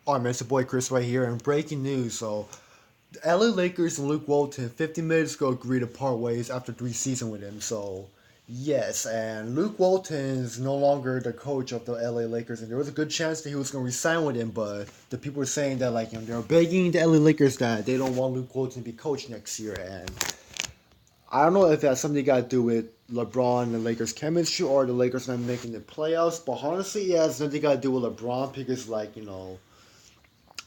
Alright, man, it's your boy Chris right here, and breaking news. The LA Lakers and Luke Walton 50 minutes ago agreed to part ways after 3 seasons with him. Yes, and Luke Walton is no longer the coach of the LA Lakers, and there was a good chance that he was going to resign with him, but the people were saying that, they're begging the LA Lakers that they don't want Luke Walton to be coach next year, and I don't know if that's something got to do with LeBron and the Lakers' chemistry or the Lakers not making the playoffs, but honestly, it has nothing got to do with LeBron because,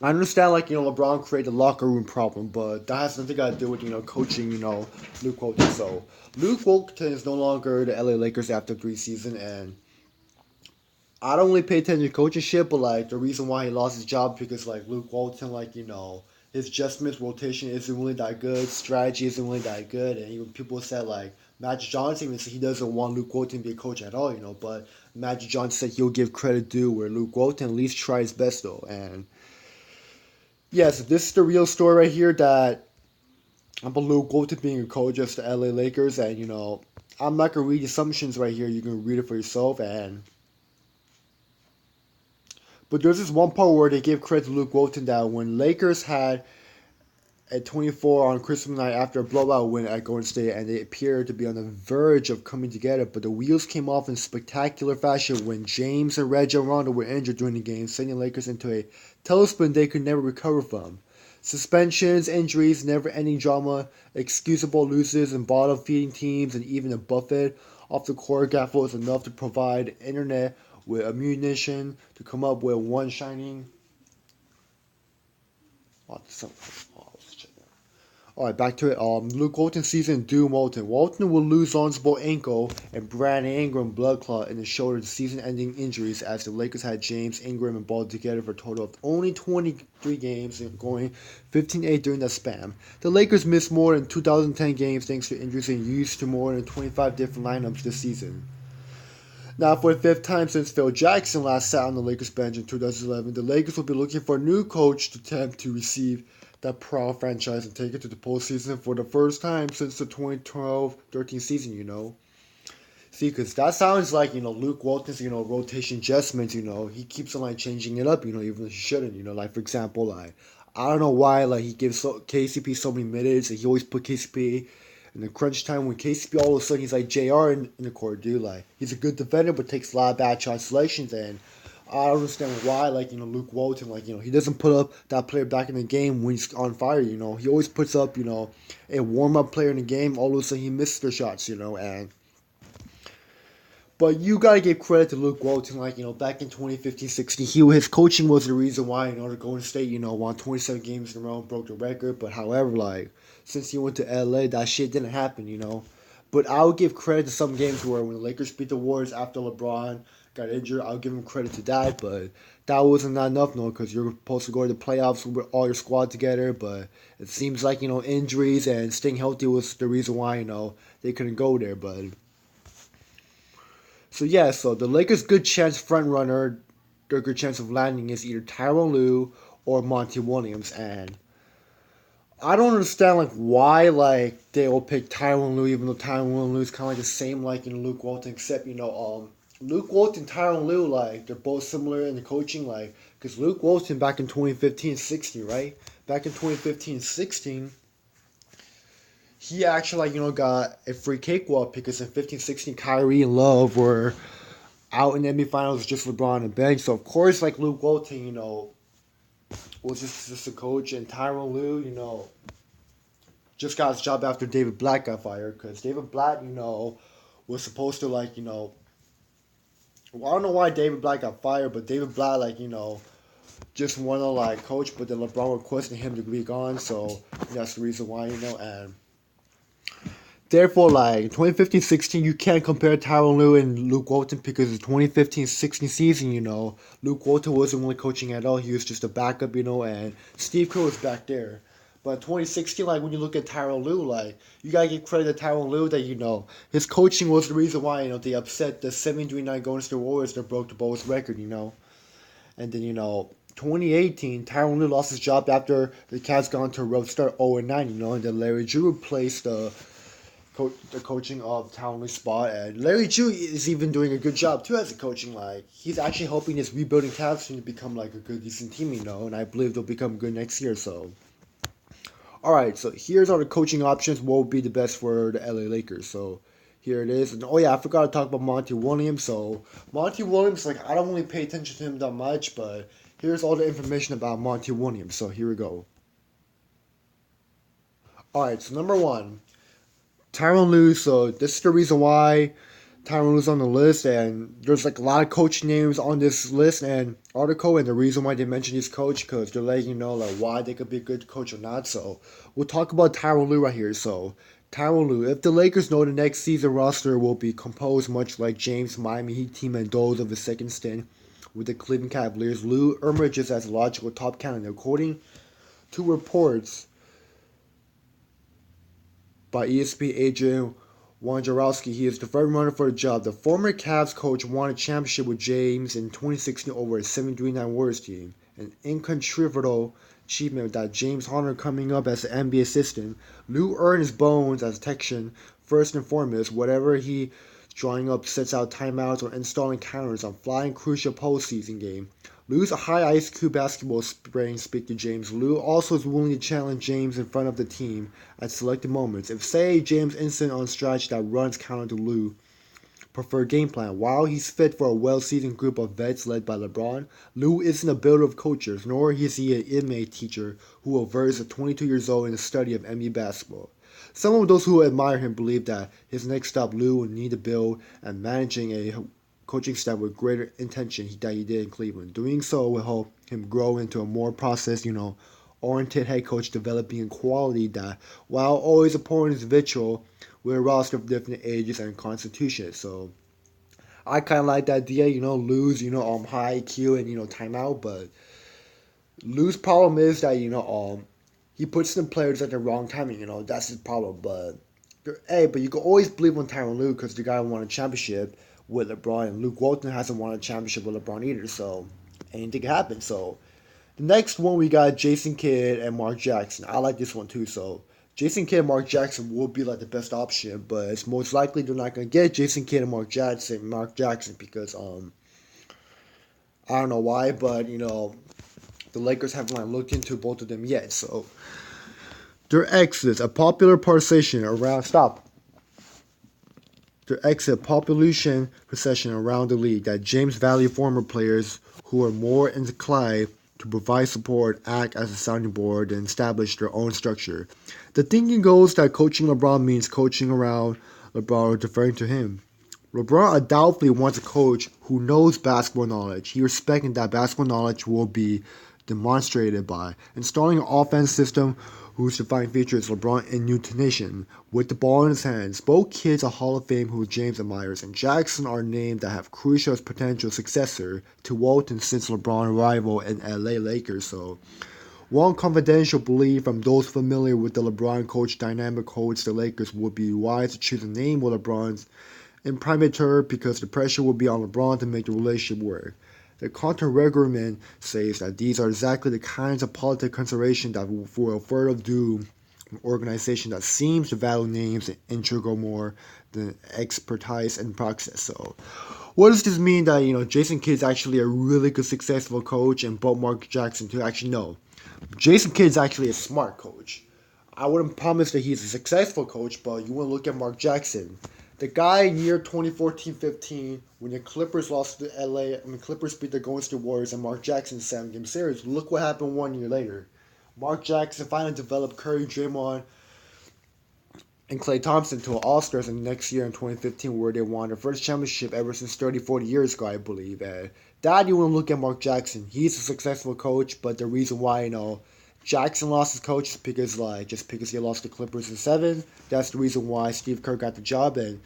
I understand, LeBron created the locker room problem, but that has nothing got to do with, coaching, Luke Walton. So, Luke Walton is no longer the LA Lakers after 3 seasons, and I don't really pay attention to coaching shit, but, the reason why he lost his job because, Luke Walton, his adjustments, rotation isn't really that good, strategy isn't really that good, and even people said, Magic Johnson even said he doesn't want Luke Walton to be a coach at all, but Magic Johnson said he'll give credit due where Luke Walton at least tried his best, though, and yes, this is the real story right here that I'm a Luke Walton being a coach of the LA Lakers, and I'm not gonna read assumptions right here. You can read it for yourself, and but there's this one part where they give credit to Luke Walton that when Lakers had at 24 on Christmas night after a blowout win at Golden State, and they appeared to be on the verge of coming together, but the wheels came off in spectacular fashion when James and Reggie Rondo were injured during the game, sending Lakers into a tailspin they could never recover from. Suspensions, injuries, never-ending drama, excusable losses, and bottom-feeding teams, and even a buffet off the court gap was enough to provide internet with ammunition to come up with one shining. Oh, Alright, back to it. Luke Walton season doom Walton. Walton will lose Lonzo ankle and Brandon Ingram blood clot in the shoulder to season-ending injuries as the Lakers had James Ingram and Ball together for a total of only 23 games, going 15-8 during that span. The Lakers missed more than 2010 games thanks to injuries and used to more than 25 different lineups this season. Now, for the fifth time since Phil Jackson last sat on the Lakers bench in 2011, the Lakers will be looking for a new coach to attempt to receive that proud franchise and take it to the postseason for the first time since the 2012-13 season, See, because that sounds like, Luke Walton's, rotation adjustments, he keeps on, changing it up, even though he shouldn't, for example, I don't know why, he gives KCP so many minutes, and he always put KCP in the crunch time when KCP all of a sudden he's like JR in the court, dude, he's a good defender but takes a lot of bad shot selections, and I don't understand why, Luke Walton, he doesn't put up that player back in the game when he's on fire, He always puts up, a warm-up player in the game, all of a sudden he misses their shots, and... But you gotta give credit to Luke Walton, back in 2015-16, his coaching was the reason why, the Golden State, won 27 games in a row and broke the record, but however, since he went to LA, that shit didn't happen. But I would give credit to some games where when the Lakers beat the Warriors after LeBron got injured, I'll give him credit to that, but that wasn't enough, because you're supposed to go to the playoffs with all your squad together, but it seems like, injuries and staying healthy was the reason why, they couldn't go there, but... So the Lakers' good chance front runner, their good chance of landing is either Tyronn Lue or Monty Williams, and I don't understand why they will pick Tyronn Lue even though Tyronn Lue is kind of the same Luke Walton, except Luke Walton and Tyronn Lue they're both similar in the coaching because Luke Walton back in 2015-16, right? Back in 2015-16. He actually, got a free cakewalk because in 15-16, Kyrie and Love were out in the NBA Finals just LeBron on the bench. So, of course, Luke Walton, was just a coach. And Tyronn Lue, just got his job after David Blatt got fired. Because David Blatt, was supposed to, well, I don't know why David Blatt got fired, but David Blatt, just wanted to, coach. But then LeBron requested him to be gone. So, that's the reason why, and... Therefore, 2015-16, you can't compare Tyronn Lue and Luke Walton because the 2015-16 season, Luke Walton wasn't really coaching at all. He was just a backup, and Steve Kerr was back there. But 2016, when you look at Tyronn Lue, you gotta give credit to Tyronn Lue that, his coaching was the reason why, they upset the 7-9 Golden State Warriors that broke the Bulls record, And then, 2018, Tyronn Lue lost his job after the Cavs got into a rough start 0-9, and then Larry Drew replaced the the coaching of Townley spot, and Larry Chu is even doing a good job too as a coaching. Like he's actually helping this rebuilding Cavs team to become like a good decent team, and I believe they'll become good next year. So, all right, so here's all the coaching options. What would be the best for the LA Lakers? So. Here it is, and oh yeah, I forgot to talk about Monty Williams. So Monty Williams, like I don't really pay attention to him that much, but here's all the information about Monty Williams. So here we go. All right, so number one, Tyronn Lue. So this is the reason why Tyronn Lue's on the list, and there's like a lot of coach names on this list and article, and the reason why they mention this coach because they're letting you know like why they could be a good coach or not. So we'll talk about Tyronn Lue right here. So Tyronn Lue, if the Lakers know the next season roster will be composed much like James' Miami Heat team and those of the second stint with the Cleveland Cavaliers, Lue emerges as a logical top candidate according to reports by ESPN agent Wojnarowski. He is the front runner for the job. The former Cavs coach won a championship with James in 2016 over a 739 Warriors team, an incontrovertible achievement that James Harden coming up as an NBA assistant. Lue earned his bones as a Texan first and foremost. Whatever he drawing up sets out timeouts or installing counters on flying crucial postseason game. Lue's high IQ basketball brain speak to James. Lue also is willing to challenge James in front of the team at selected moments. If, say, James insists on strategy that runs counter to Lue preferred game plan, while he's fit for a well-seasoned group of vets led by LeBron, Lue isn't a builder of coaches, nor is he an inmate teacher who will verse at 22 years old in the study of NBA basketball. Some of those who admire him believe that his next stop, Lue will need to build and managing a coaching staff with greater intention that he did in Cleveland. Doing so will help him grow into a more process, oriented head coach, developing a quality that, while always important, is vital with a roster of different ages and constitutions. So I kind of like that idea, lose, high IQ and timeout, but Lue's problem is that he puts in players at the wrong timing. That's his problem. But hey, but you can always believe on Tyronn Lue because the guy won a championship with LeBron, and Luke Walton hasn't won a championship with LeBron either. So anything can happen. So the next one we got Jason Kidd and Mark Jackson. I like this one too. So Jason Kidd and Mark Jackson will be like the best option, but it's most likely they're not gonna get Jason Kidd and Mark Jackson because I don't know why, but the Lakers haven't looked into both of them yet. So their exits, a popular procession around their exit population procession around the league that James value former players who are more inclined to provide support, act as a sounding board, and establish their own structure. The thinking goes that coaching LeBron means coaching around LeBron or deferring to him. LeBron undoubtedly wants a coach who knows basketball knowledge. He respects that basketball knowledge will be demonstrated by installing an offense system whose defining feature is LeBron in Newtonation. With the ball in his hands, both kids are Hall of Fame who James admires, and Jackson are named that have crucial as potential successor to Walton since LeBron arrival in LA Lakers. So one confidential belief from those familiar with the LeBron coach dynamic holds the Lakers would be wise to choose a name with LeBron's imprimatur because the pressure will be on LeBron to make the relationship work. The counter-argument says that these are exactly the kinds of political consideration that will further doom an organization that seems to value names and integral more than expertise and process. So, what does this mean that Jason Kidd's actually a really good, successful coach, and both Mark Jackson too? Actually, no. Jason Kidd's actually a smart coach. I wouldn't promise that he's a successful coach, but you want to look at Mark Jackson. The guy in year 2014-15, when the Clippers lost to LA, and the Clippers beat the Golden State Warriors and Mark Jackson 7-game series, look what happened 1 year later. Mark Jackson finally developed Curry, Draymond, and Klay Thompson to All-Stars in the next year in 2015 where they won their first championship ever since 30, 40 years ago, I believe. And that you want to look at Mark Jackson. He's a successful coach, but the reason why, Jackson lost his coach is because, just because he lost the Clippers in 7. That's the reason why Steve Kerr got the job, and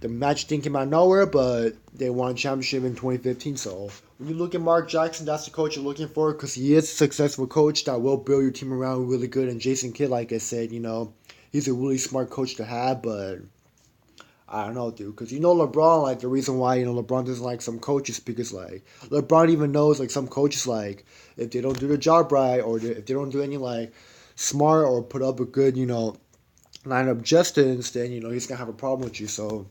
the match didn't come out of nowhere, but they won a championship in 2015. So when you look at Mark Jackson, that's the coach you're looking for because he is a successful coach that will build your team around really good. And Jason Kidd, like I said, he's a really smart coach to have, but I don't know, dude. Because LeBron, the reason why, LeBron doesn't like some coaches because, LeBron even knows, some coaches, if they don't do their job right or if they don't do any, smart or put up a good, line up Justins, then he's gonna have a problem with you. So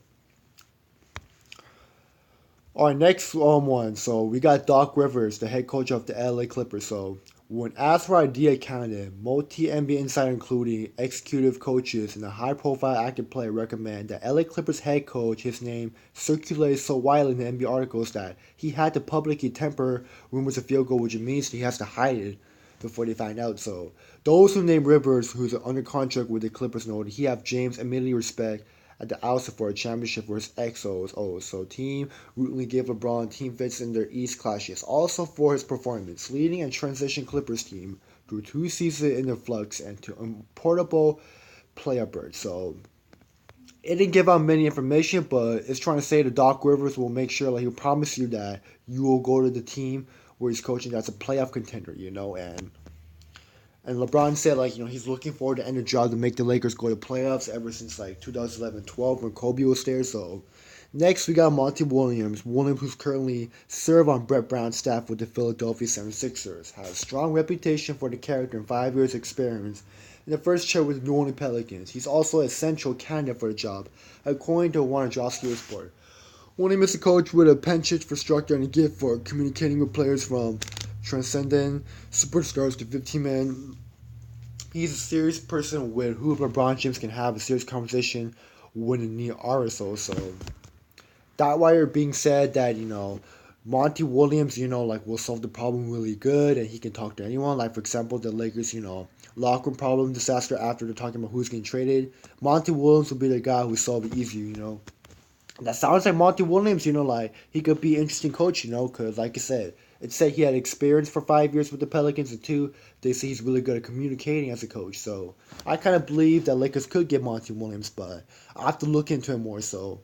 our next one. So we got Doc Rivers, the head coach of the LA Clippers. So when asked for idea candidate, multi NBA insider including executive coaches and a high profile active player recommend that LA Clippers head coach, his name circulated so widely in the NBA articles that he had to publicly temper rumors of field goal, which means he has to hide it before they find out. So those who name Rivers, who's under contract with the Clippers, know that he have James immediately respect at the outset for a championship versus XOs. Oh, so team routinely give LeBron team fits in their East clashes. Also for his performance, leading and transition Clippers team through 2 seasons in the flux and to unportable player bird. So it didn't give out many information, but it's trying to say that Doc Rivers will make sure, like he'll promise you that you will go to the team where he's coaching that's a playoff contender, and LeBron said, like, he's looking forward to end the job to make the Lakers go to playoffs ever since, like, 2011-12 when Kobe was there. So, next we got Monty Williams. Williams, who's currently served on Brett Brown's staff with the Philadelphia 76ers, has a strong reputation for the character and 5 years experience in the first chair with the New Orleans Pelicans. He's also a central candidate for the job, according to one Wojnarowski report. Williams is a coach with a penchant for structure and a gift for communicating with players from transcendent superstars to 15-man. He's a serious person with who LeBron James can have a serious conversation with a near RSO. So that why being said that Monty Williams like will solve the problem really good and he can talk to anyone. Like for example, the Lakers locker room problem disaster after they're talking about who's getting traded. Monty Williams will be the guy who solve it easier. That sounds like Monty Williams, like he could be an interesting coach, because like I said, it said he had experience for 5 years with the Pelicans, and two, they say he's really good at communicating as a coach. So I kind of believe that Lakers could get Monty Williams, but I have to look into it more. So,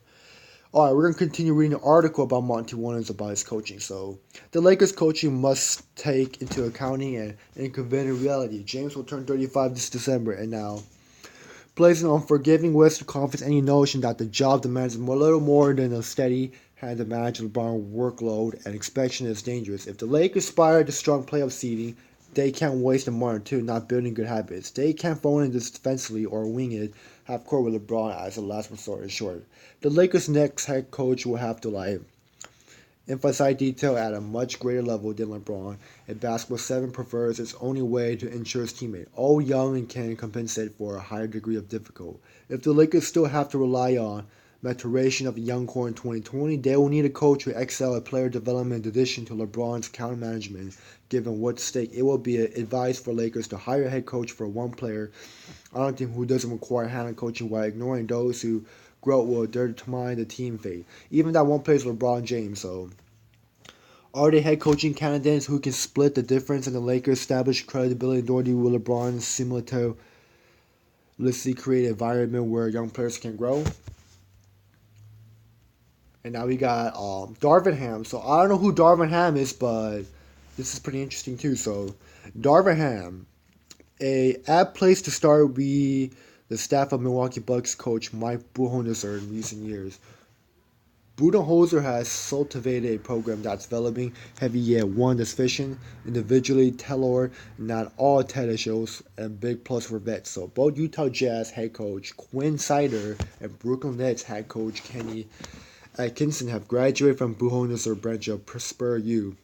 all right, we're gonna continue reading an article about Monty Williams about his coaching. So the Lakers coaching must take into accounting and inconvenient reality. James will turn 35 this December, and now placing on forgiving Western Conference any notion that the job demands a little more than a steady hand to manage LeBron workload and expansion is dangerous. If the Lakers aspire to strong playoff seeding, they can't waste a month or two not building good habits. They can't phone in this defensively or wing it half court with LeBron as a last resort. In short, the Lakers' next head coach will have to emphasize detail at a much greater level than LeBron. A basketball 7 prefers its only way to ensure his teammate, all young and can compensate for a higher degree of difficulty. If the Lakers still have to rely on maturation of the young core in 2020, they will need a coach who excel at player development in addition to LeBron's counter management. Given what's at stake, it will be advice for Lakers to hire a head coach for one player on a team who doesn't require hand coaching while ignoring those who growth will determine the team fate. Even that one player is LeBron James, so are they head coaching candidates who can split the difference in the Lakers' established credibility and authority with LeBron similar to let's see create an environment where young players can grow? And now we got Darvin Ham. So I don't know who Darvin Ham is, but this is pretty interesting too. So Darvin Ham, a apt place to start would be the staff of Milwaukee Bucks coach Mike Budenholzer in recent years. Budenholzer has cultivated a program that's developing heavy yet one that's efficient, individually tailored, not all talent shows, and big plus for vets. So both Utah Jazz head coach Quinn Snyder and Brooklyn Nets head coach Kenny Atkinson have graduated from Budenholzer branch of Prosper U.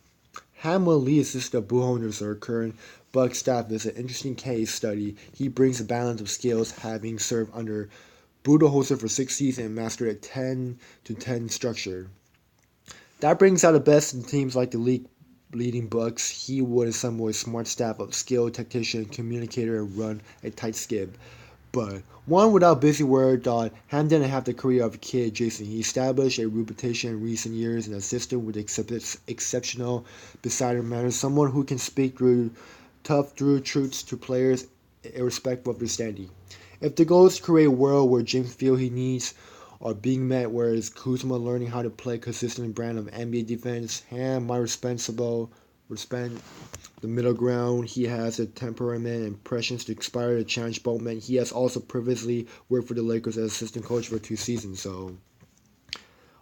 Hamel Lee, assistant of Budenholzer, current Buck staff, is an interesting case study. He brings a balance of skills, having served under Budenholzer for 6 seasons and mastered a 10-to-10 structure. That brings out the best in teams like the league leading Bucks. He would assemble a smart staff of skilled tactician, communicator, and run a tight skip. But one without busy word thought Ham didn't have the career of a kid Jason. He established a reputation in recent years as an assistant with exceptional bedside manner, someone who can speak through tough truths to players irrespective of their standing. If the goal is to create a world where James feels he needs are being met, whereas Kuzma learning how to play consistent brand of NBA defense, Ham might respect the middle ground. He has the temperament and prescience to inspire to challenge both men. He has also previously worked for the Lakers as assistant coach for 2 seasons. So,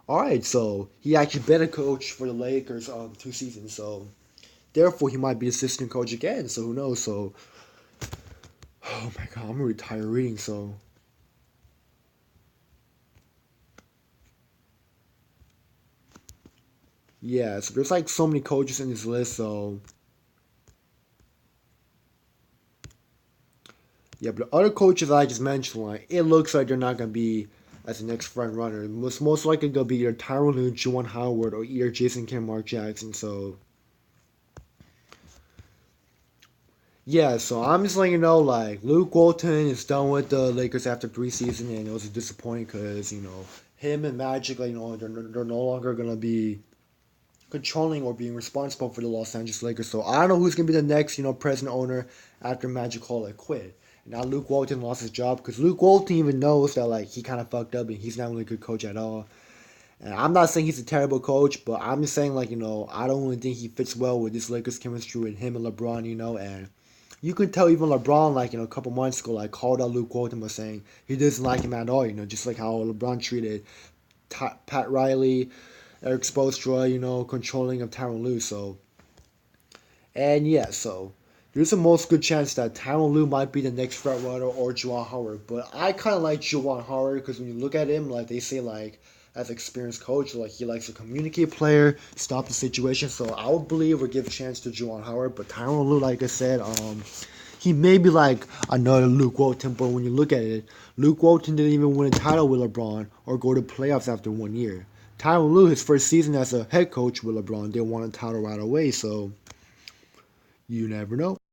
all right, so he actually been a coach for the Lakers 2 seasons. So, therefore, he might be assistant coach again. So who knows? So, oh my God, I'm gonna retire reading. So, Yeah, so there's like so many coaches in this list. So yeah, but the other coaches I just mentioned, like it looks like they're not gonna be as the next front runner. Most likely gonna be either Tyronn Lue, Juwan Howard, or either Jason Kim, Mark Jackson. So yeah, so I'm just letting you know, like Luke Walton is done with the Lakers after 3 seasons, and it was disappointing because him and Magic, like they're no longer gonna be controlling or being responsible for the Los Angeles Lakers. So I don't know who's gonna be the next, president owner after Magic Hall had quit. And now Luke Walton lost his job because Luke Walton even knows that like he kind of fucked up and he's not really a good coach at all. And I'm not saying he's a terrible coach, but I'm just saying like I don't really think he fits well with this Lakers chemistry with him and LeBron. And you could tell even LeBron like a couple months ago like called out Luke Walton by saying he doesn't like him at all. Just like how LeBron treated Pat Riley, Eric Spoelstra, controlling of Tyronn Lue. So, and yeah, so there's a most good chance that Tyronn Lue might be the next front runner or Juwan Howard. But I kind of like Juwan Howard because when you look at him, like they say, like as experienced coach, like he likes to communicate player, stop the situation. So I would believe or give a chance to Juwan Howard. But Tyronn Lue, like I said, he may be like another Luke Walton, but when you look at it, Luke Walton didn't even win a title with LeBron or go to playoffs after 1 year. Tyronn Lue, his first season as a head coach with LeBron, didn't win a title right away, so you never know.